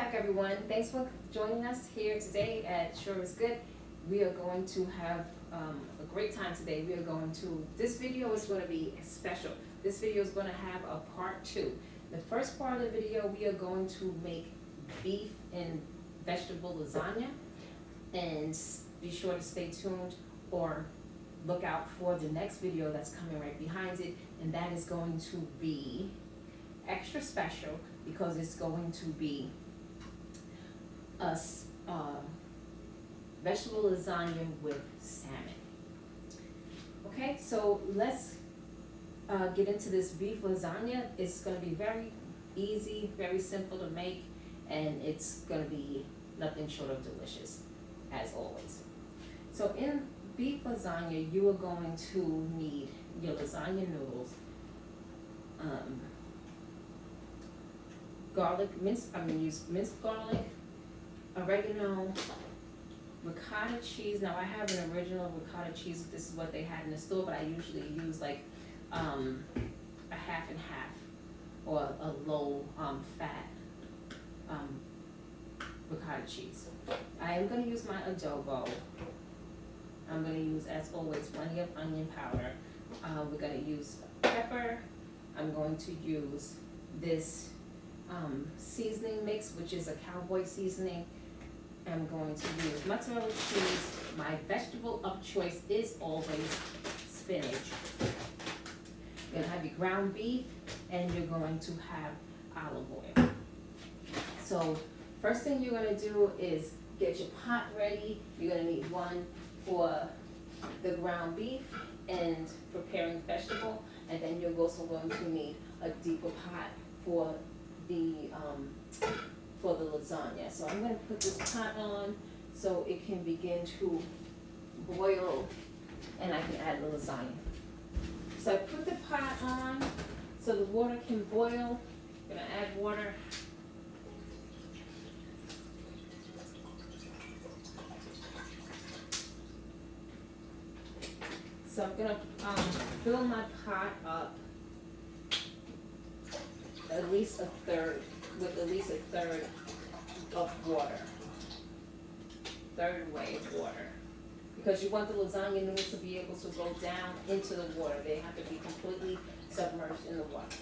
back, everyone. Thanks for joining us here today at Sure Is Good. We are going to have a great time today. This video is going to be special. This video is going to have a part 2. The first part of the video, we are going to make beef and vegetable lasagna. And be sure to stay tuned or look out for the next video that's coming right behind it. And that is going to be extra special because it's going to be a vegetable lasagna with salmon. Okay, so let's get into this beef lasagna. It's going to be very easy, very simple to make, and it's going to be nothing short of delicious, as always. So in beef lasagna, you are going to need your lasagna noodles, use minced garlic, oregano, ricotta cheese. Now I have an original ricotta cheese. This is what they had in the store, but I usually use like a half and half or a low fat ricotta cheese. I am going to use my adobo. I'm going to use, as always, plenty of onion powder. We're going to use pepper. I'm going to use this seasoning mix, which is a cowboy seasoning. I'm going to use mozzarella cheese. My vegetable of choice is always spinach. You're going to have your ground beef, and you're going to have olive oil. So first thing you're going to do is get your pot ready. You're going to need one for the ground beef and preparing vegetable, and then you're also going to need a deeper pot for the lasagna. So I'm going to put this pot on so it can begin to boil and I can add the lasagna. So I put the pot on so the water can boil. I'm going to add water. So I'm going to fill my pot up with at least a third of water, third way of water, because you want the lasagna noodles to be able to go down into the water. They have to be completely submerged in the water.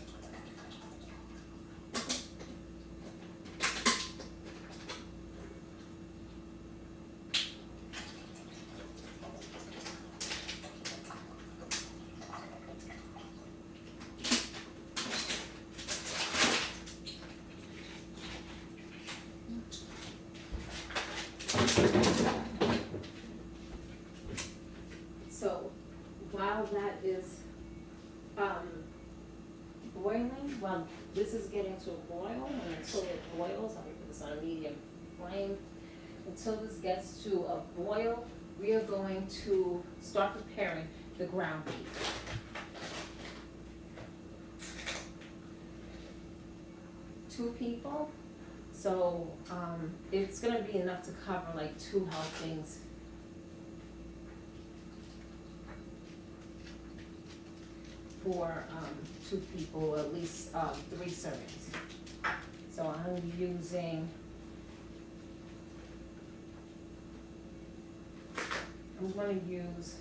So while that is boiling, while this is getting to a boil, and until it boils, I'm going to put this on a medium flame. Until this gets to a boil, we are going to start preparing the ground beef. Two people, so it's going to be enough to cover like 2 helpings. For 2 people, at least 3 servings. So I'm using, I'm going to use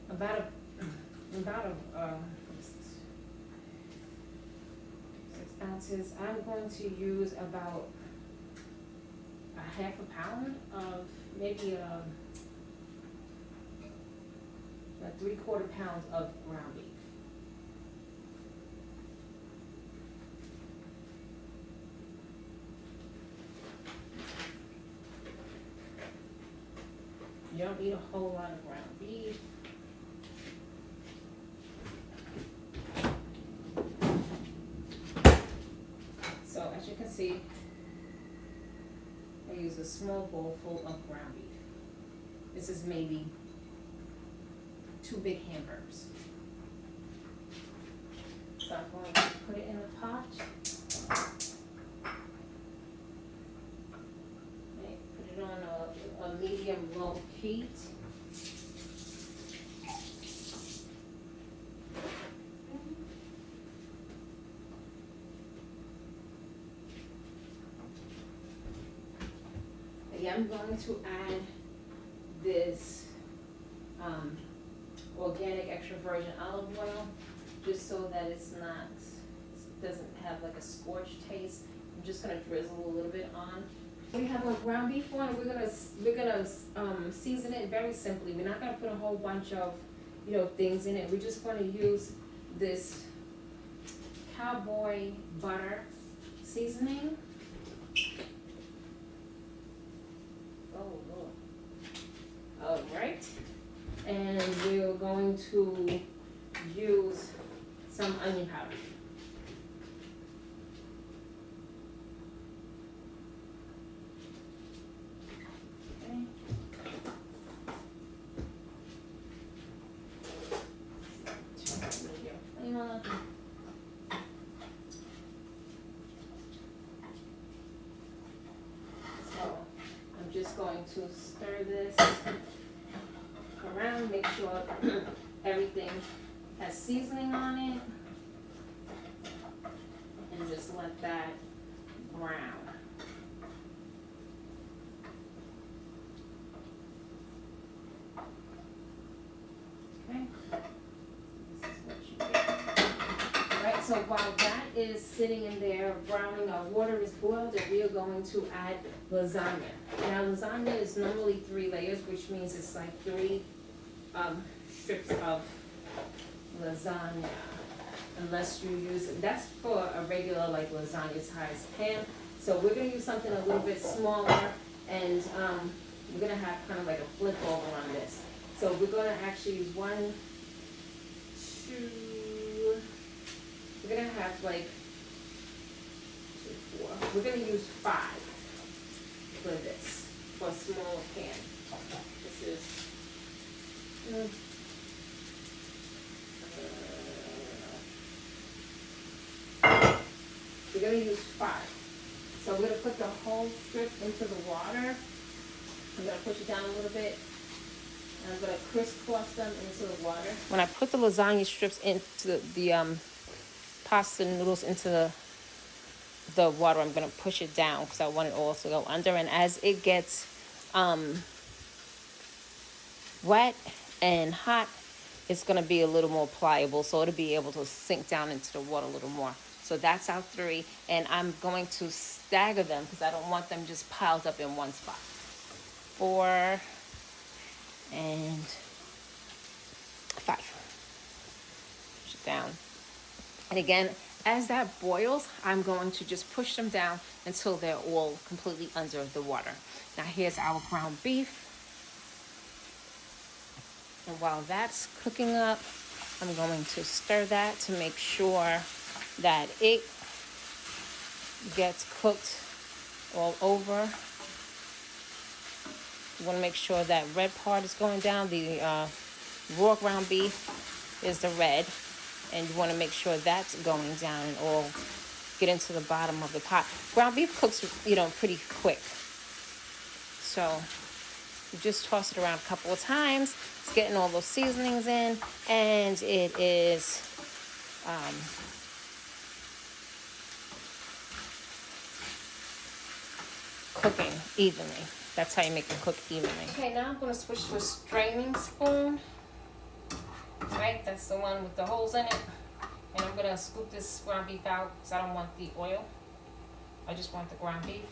about a 6 ounces. I'm going to use about a half a pound of maybe 3/4 pounds of ground beef. You don't need a whole lot of ground beef. So as you can see, I use a small bowl full of ground beef. This is maybe 2 big hamburgers. So I'm going to put it in the pot. Okay, put it on a medium low heat. lastly, I'm going to add this organic extra virgin olive oil, just so that doesn't have like a scorched taste. I'm just gonna drizzle a little bit on. We have a ground beef one. We're gonna season it very simply. We're not gonna put a whole bunch of things in it. We're just gonna use this cowboy butter seasoning. Oh Lord. All right, and we're going to use some onion powder. Okay. Turn the medium flame on. So I'm just going to stir this around, make sure everything has seasoning on it, and just let that brown. Okay, this is what you get. Alright, so while that is sitting in there browning, our water is boiled, and we are going to add lasagna. Now lasagna is normally 3 layers, which means it's like 3 strips of lasagna, unless you use it. That's for a regular like lasagna size pan. So we're gonna use something a little bit smaller, and we're gonna have kind of like a flip over on this. So we're gonna actually use 1, 2. We're gonna have like 2, 4. We're gonna use 5 for this, for a smaller pan. This is. We're going to use 5. So we're going to put the whole strip into the water. I'm going to push it down a little bit. And I'm going to crisscross them into the water. When I put the lasagna strips into the pasta noodles into the water, I'm going to push it down because I want it all to go under. And as it gets wet and hot, it's going to be a little more pliable, so it'll be able to sink down into the water a little more. So that's our 3, and I'm going to stagger them because I don't want them just piled up in one spot. 4 and 5. Push it down. And again, as that boils, I'm going to just push them down until they're all completely under the water. Now here's our ground beef. And while that's cooking up, I'm going to stir that to make sure that it gets cooked all over. You want to make sure that red part is going down. The raw ground beef is the red, and you want to make sure that's going down and all get into the bottom of the pot. Ground beef cooks, pretty quick. So you just toss it around a couple of times. It's getting all those seasonings in, and it is cooking evenly. That's how you make it cook evenly. Okay, now I'm going to switch to a straining spoon. Right, that's the one with the holes in it. And I'm going to scoop this ground beef out because I don't want the oil. I just want the ground beef.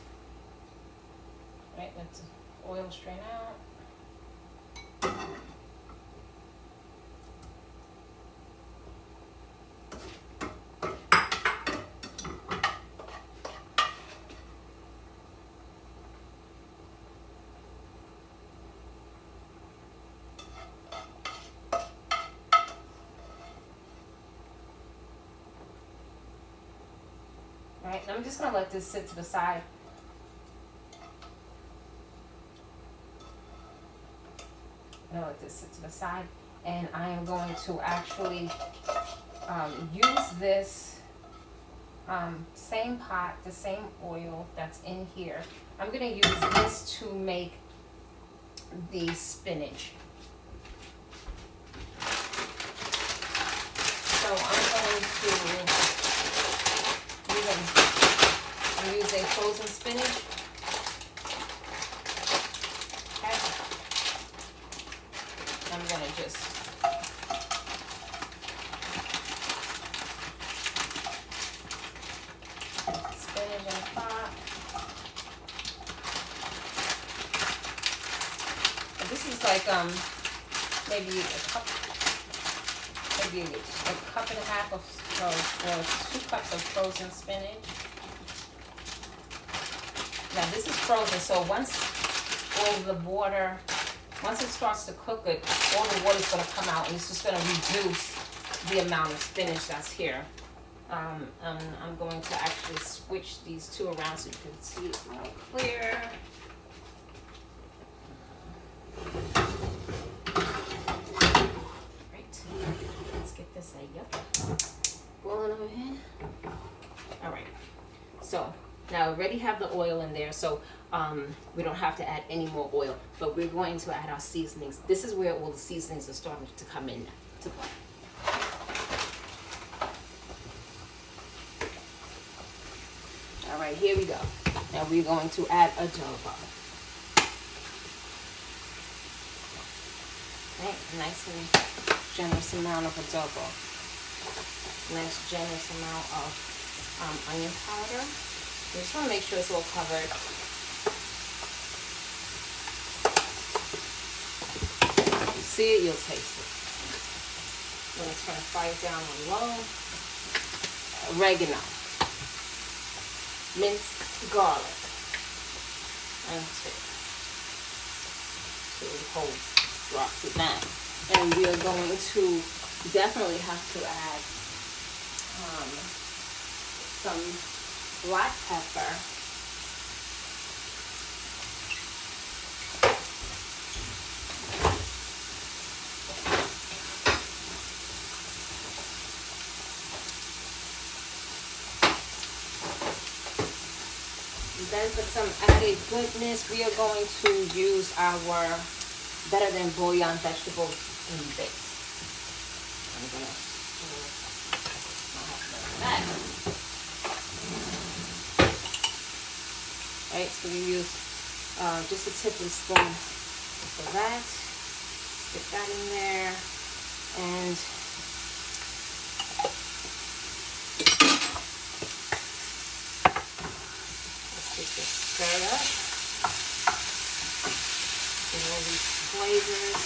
Right, let the oil strain out. Alright, I'm just going to let this sit to the side. I'm going to let this sit to the side, and I am going to actually use this same pot, the same oil that's in here. I'm going to use this to make the spinach. So I'm using frozen spinach. I'm gonna just spinach in the pot. And this is like maybe a cup and a half of or 2 cups of frozen spinach. Now this is frozen, so once it starts to cook it, all the water's going to come out, and it's just going to reduce the amount of spinach that's here. I'm going to actually switch these two around so you can see it more clear. Right, let's get this boiling over here. All right, so now we already have the oil in there, so we don't have to add any more oil, but we're going to add our seasonings. This is where all the seasonings are starting to come in to play. All right, here we go. Now we're going to add adobo. Right, nice and generous amount of adobo. Nice generous amount of onion powder. You just want to make sure it's all covered. You see it, you'll taste it. I'm going to turn the fire down on low. Oregano. Minced garlic. And 2 whole drops of that. And we are going to definitely have to add some black pepper. Then for some added goodness, we are going to use our better than bouillon vegetables in base. I'm gonna that. Right, so we use just a tablespoon for that. Get that in there, and let's get this stirred up. Get all these flavors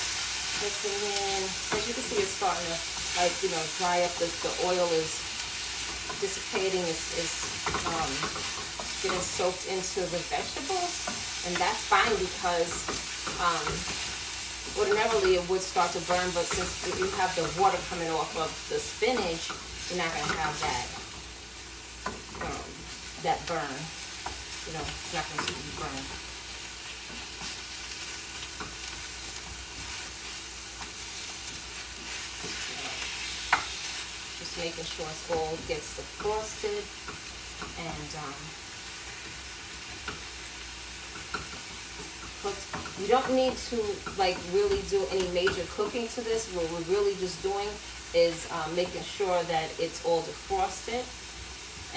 mixing in. As you can see, it's starting to dry up. The oil is dissipating, is getting soaked into the vegetables, and that's fine because ordinarily it would start to burn, but since you have the water coming off of the spinach, you're not going to have that burn. It's not going to burn. Just making sure it's all gets defrosted, and cooked. You don't need to really do any major cooking to this. What we're really just doing is making sure that it's all defrosted,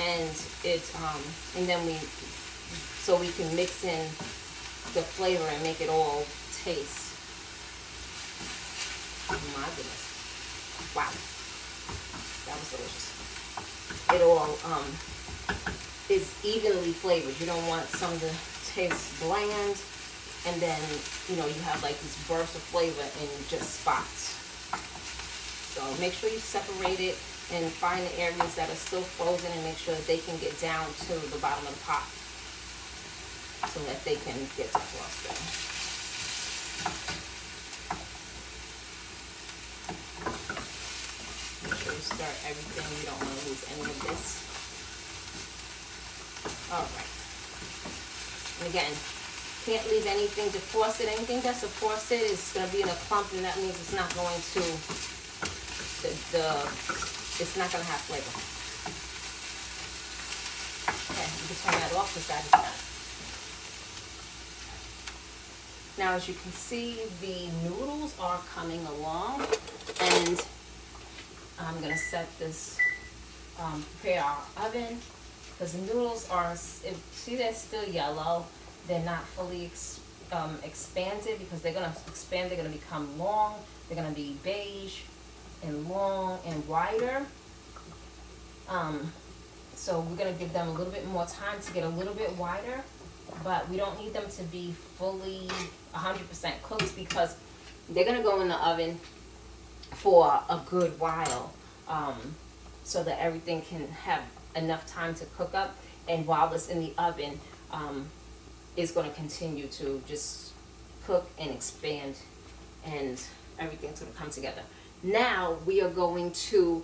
and then we can mix in the flavor and make it all taste. Oh my goodness! Wow, that was delicious. It all is evenly flavored. You don't want some to taste bland, and then you have these bursts of flavor in just spots. So make sure you separate it and find the areas that are still frozen, and make sure that they can get down to the bottom of the pot so that they can get defrosted. Make sure you stir everything. You don't want to lose any of this. Alright. And again, can't leave anything defrosted. Anything that's defrosted is going to be in a clump, and that means it's not going to it's not going to have flavor. Okay, you can turn that off because that is done. Now, as you can see, the noodles are coming along, and I'm going to set this, prepare our oven, because the noodles are, see, they're still yellow. They're not fully expanded because they're gonna expand. They're gonna become long. They're gonna be beige and long and wider. So we're gonna give them a little bit more time to get a little bit wider, but we don't need them to be fully 100% cooked because they're gonna go in the oven for a good while, so that everything can have enough time to cook up. And while it's in the oven, it's going to continue to just cook and expand, and everything's going to come together. Now we are going to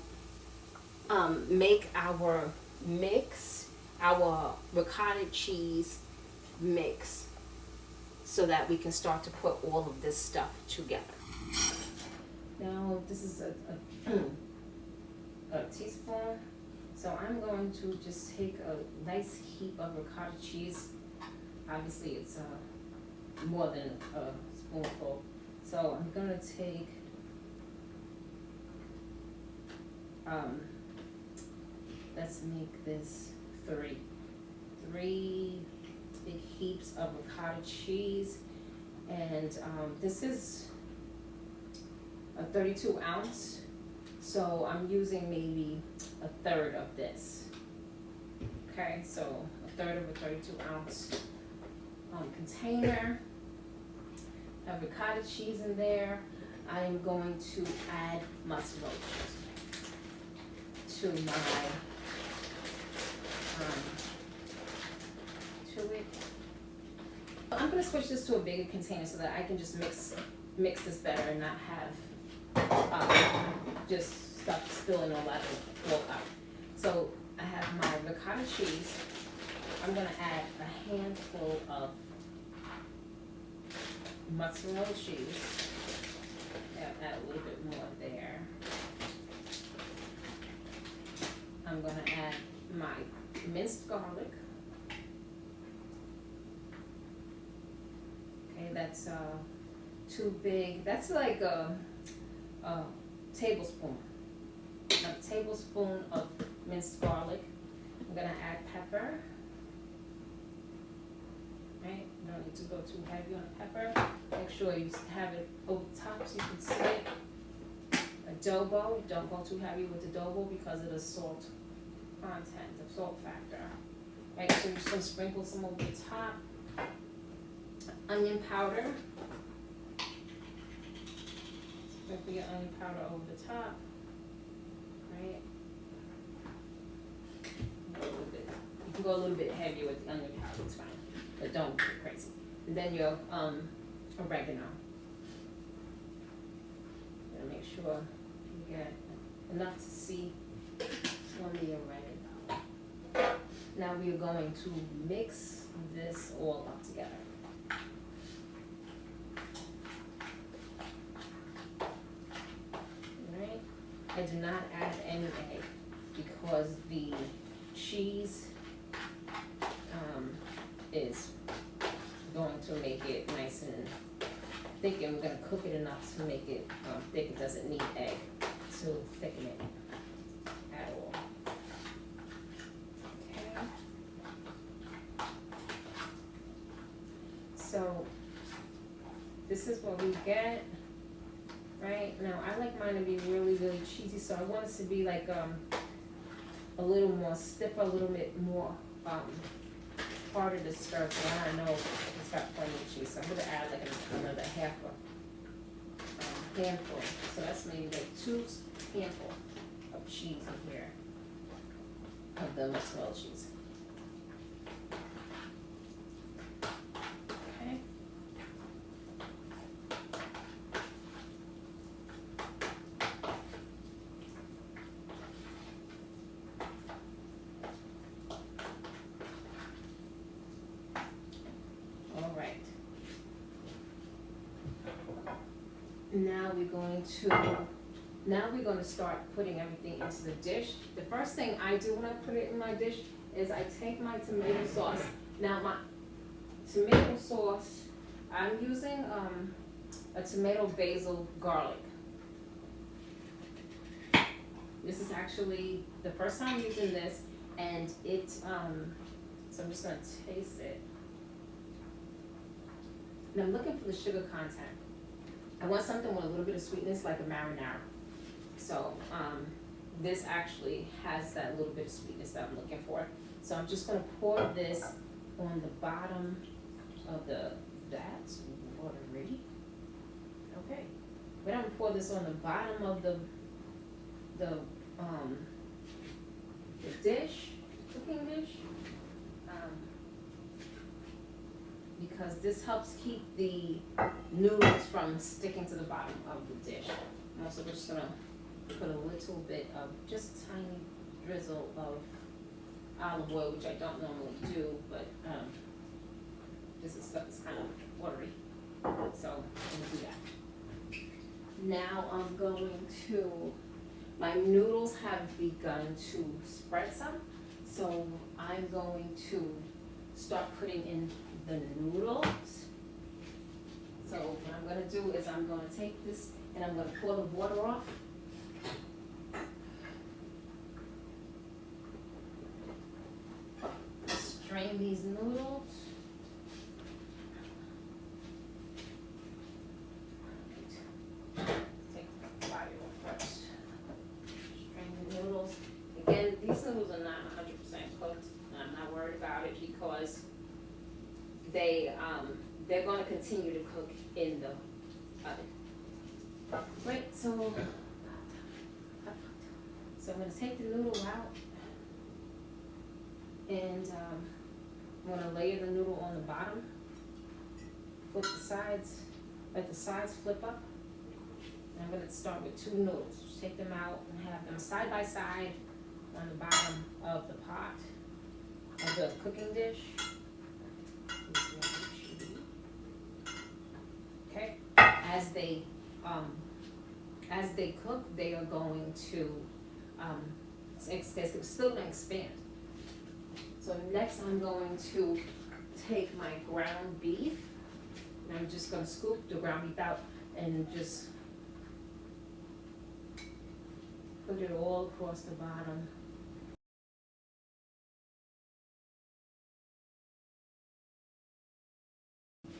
make our mix, our ricotta cheese mix, so that we can start to put all of this stuff together. Now this is a teaspoon, so I'm going to just take a nice heap of ricotta cheese. Obviously it's more than a spoonful, so I'm going to take let's make this three big heaps of ricotta cheese, and this is a 32 ounce, so I'm using maybe a third of this. Okay, so a third of a 32 ounce container of ricotta cheese in there. I am going to add mozzarella to my to it. I'm going to switch this to a bigger container so that I can just mix this better and not have just stuff spilling all out. So I have my ricotta cheese. I'm going to add a handful of mozzarella cheese. Add a little bit more there. I'm going to add my minced garlic. Okay, that's too big. That's like a tablespoon. A tablespoon of minced garlic. I'm gonna add pepper. Right, you don't need to go too heavy on the pepper. Make sure you have it over the top so you can see it. Adobo, don't go too heavy with adobo because of the salt content, the salt factor. Right, so you're just gonna sprinkle some over the top. Onion powder. Sprinkle your onion powder over the top. Right. You can go a little bit heavier with the onion powder, it's fine, but don't go crazy. And then your oregano. Gotta make sure you get enough to see on the oregano. Now we are going to mix this all up together. Alright, I do not add any egg because the cheese is going to make it nice and thick, and we're going to cook it enough to make it thick. It doesn't need egg to thicken it at all. Okay. So this is what we get. Right now, I like mine to be really, really cheesy, so I want it to be like a little more stiffer, a little bit more harder to stir. So I know it's got plenty of cheese, so I'm gonna add like another half a handful. So that's maybe like 2 handfuls of cheese in here, of the mozzarella cheese. Okay. Now we're going to start putting everything into the dish. The first thing I do when I put it in my dish is I take my tomato sauce. Now my tomato sauce, I'm using a tomato basil garlic. This is actually the first time using this, and it so I'm just going to taste it. And I'm looking for the sugar content. I want something with a little bit of sweetness, like a marinara. So this actually has that little bit of sweetness that I'm looking for. So I'm just gonna pour this on the bottom of that's watery. Okay. Then I'm gonna pour this on the bottom of the dish, cooking dish. Because this helps keep the noodles from sticking to the bottom of the dish. I'm also just gonna put a little bit of, just a tiny drizzle of olive oil, which I don't normally do, but this stuff is kind of watery, so I'm gonna do that. Now I'm going to, my noodles have begun to spread some, so I'm going to start putting in the noodles. So what I'm gonna do is I'm gonna take this and I'm gonna pour the water off. Strain these noodles. Take the body off first. Strain the noodles. Again, these noodles are not 100% cooked, and I'm not worried about it because they're going to continue to cook in the oven. Right, so I'm going to take the noodle out, and I'm going to layer the noodle on the bottom, flip the sides, let the sides flip up, and I'm going to start with two noodles. Just take them out and have them side by side on the bottom of the pot, of the cooking dish. Okay, as they cook, they are going to they're still going to expand. So next, I'm going to take my ground beef, and I'm just going to scoop the ground beef out and just put it all across the bottom.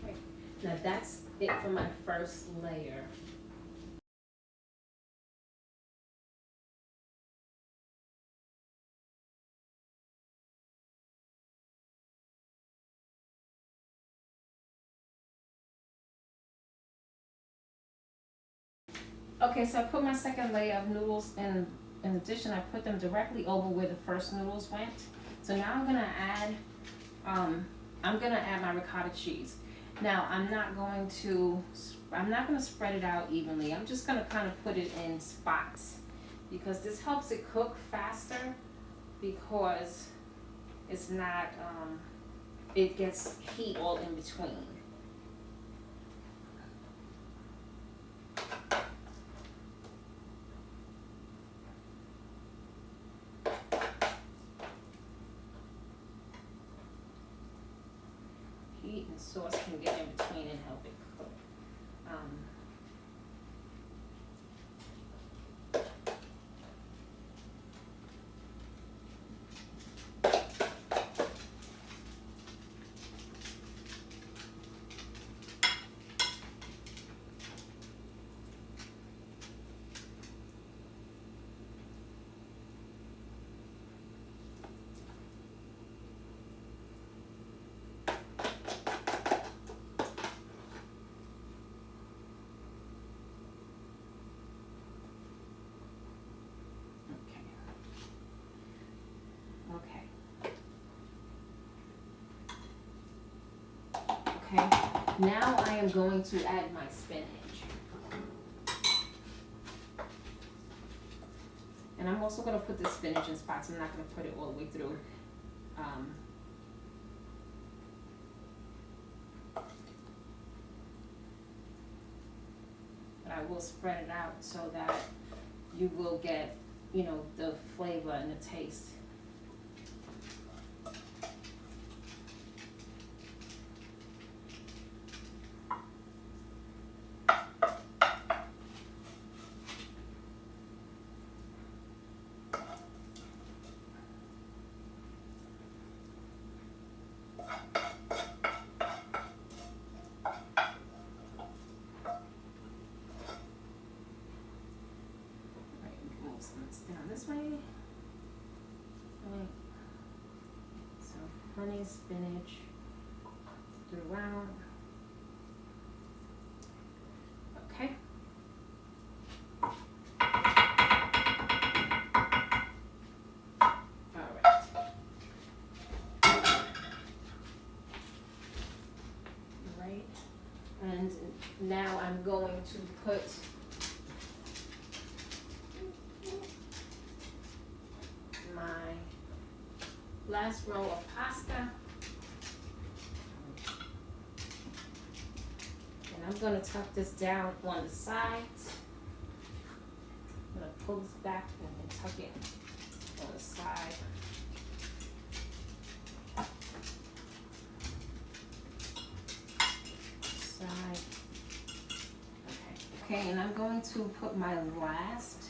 Okay. Now that's it for my first layer. Okay, so I put my second layer of noodles in the dish, and I put them directly over where the first noodles went. So now I'm gonna add my ricotta cheese. Now I'm not gonna spread it out evenly. I'm just gonna kind of put it in spots because this helps it cook faster, because it's not it gets heat all in between. Heat and sauce can get in between and help it cook. Okay, now I am going to add my spinach. And I'm also going to put the spinach in spots. I'm not going to put it all the way through. But I will spread it out so that you will get, the flavor and the taste. plenty of spinach throughout. Okay. All right. Right. And now I'm going to put my last row of pasta. And I'm going to tuck this down on the sides. I'm going to pull this back and then tuck it on the side. Side. Okay, and I'm going to put my last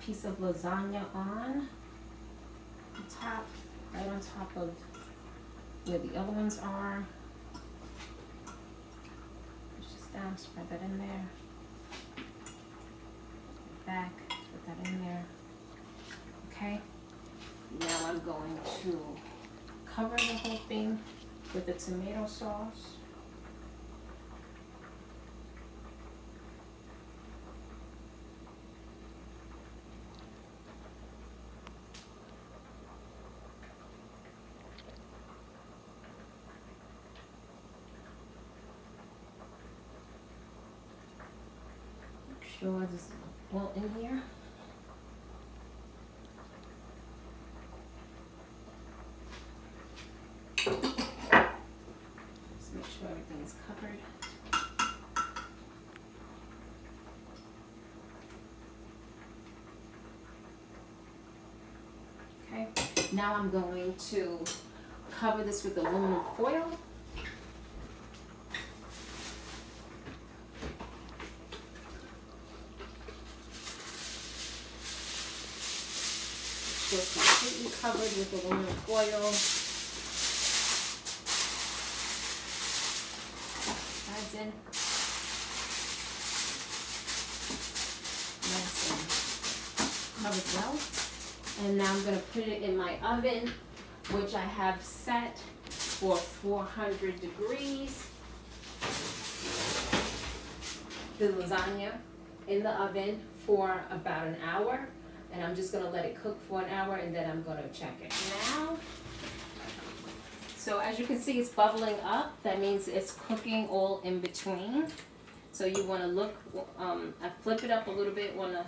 piece of lasagna on the top, right on top of where the other ones are. Push this down, spread that in there. Back, put that in there. Okay. Now I'm going to cover the whole thing with the tomato sauce. Make sure this is well in here. Just make sure everything is covered. Okay, now I'm going to cover this with aluminum foil. It's completely covered with aluminum foil. Sides in. Nice and covered well. And now I'm going to put it in my oven, which I have set for 400 degrees. The lasagna in the oven for about an hour. And I'm just gonna let it cook for an hour and then I'm gonna check it now. So as you can see, it's bubbling up. That means it's cooking all in between. So you wanna look, I flip it up a little bit on the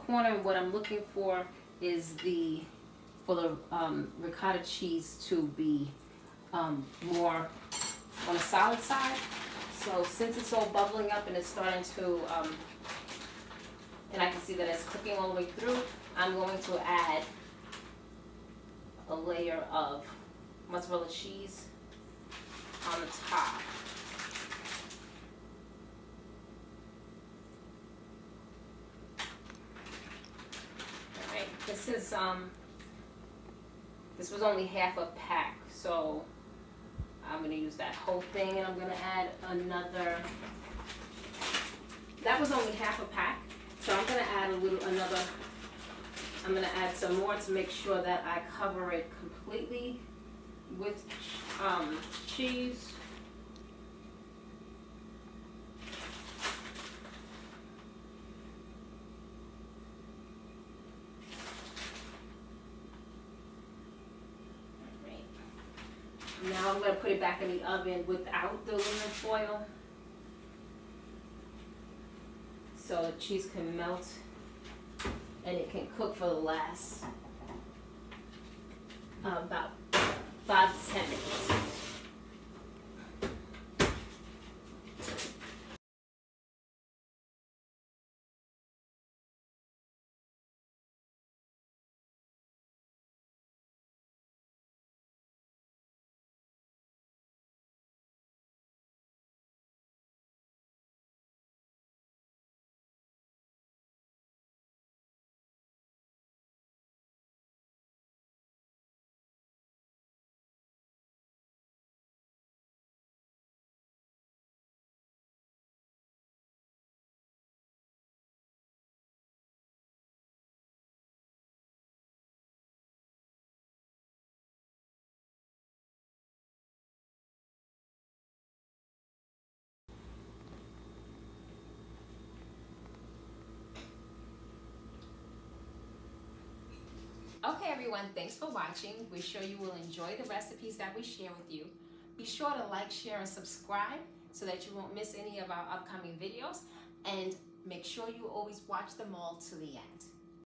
corner. What I'm looking for is for the ricotta cheese to be more on the solid side. So since it's all bubbling up and it's starting to, and I can see that it's cooking all the way through, I'm going to add a layer of mozzarella cheese on the top. Alright, this was only half a pack, so I'm going to use that whole thing, and I'm going to add another, that was only half a pack. So I'm going to add I'm going to add some more to make sure that I cover it completely with cheese. Right. Now I'm going to put it back in the oven without the aluminum foil, so the cheese can melt and it can cook for the last about 5 to 10 minutes. Okay everyone, thanks for watching. We're sure you will enjoy the recipes that we share with you. Be sure to like, share, and subscribe so that you won't miss any of our upcoming videos. And make sure you always watch them all to the end.